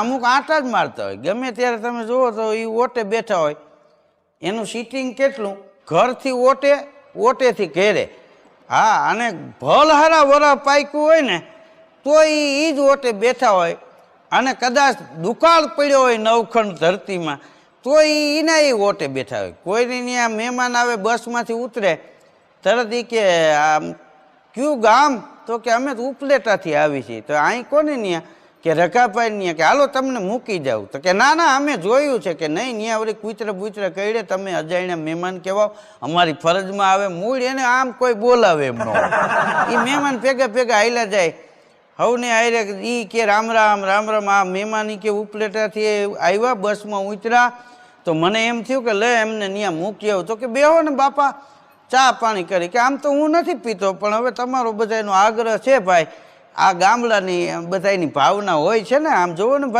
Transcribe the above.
અમુક આંટા જ મારતા હોય, ગમે ત્યારે તમે જુઓ તો એ ઓટે બેઠા હોય, એનું સીટિંગ કેટલું, ઘરથી ઓટે, ઓટેથી ઘેરે. હા, અને ભલહારા વરા પાક્યું હોય ને તો એ જ ઓટે બેઠા હોય, અને કદાચ દુકાળ પડ્યો હોય નવખંડ ધરતીમાં તો એના એ ઓટે બેઠા હોય. કોઈની ત્યાં મહેમાન આવે, બસમાંથી ઉતરે, તરત એ કે આમ કયું ગામ, તો કે અમે તો ઉપલેટાથી આવી છીએ. તો અહીં કોને ત્યાં, કે રઘાભાઈ ત્યાં, કે હાલો તમને મૂકી જાઉં. તો કે ના ના, અમે જોયું છે કે નહીં, ત્યાં વળી કૂતરા બૂતરા કહીડે, તમે અજાણ્યા મહેમાન કહેવાઓ, અમારી ફરજમાં આવે. મૂળ એને આમ કોઈ બોલાવે એમ ન હોય, એ મહેમાન ભેગા ભેગા હાલ્યા જાય. હવને આયરે ઈ કે રામ રામ રામ રામ. આ મહેમાન ઈ કે ઉપલેટાથી આવ્યા, બસમાં ઉતર્યા, તો મને એમ થયું કે લે એમને ત્યાં મૂકી આવું. તો કે બેહો ને બાપા, ચા પાણી કરી. કે આમ તો હું નથી પીતો, પણ હવે તમારો બધાનો આગ્રહ છે ભાઈ, આ ગામડાની બધાની ભાવના હોય છે ને, આમ જોવો ને ભાઈ.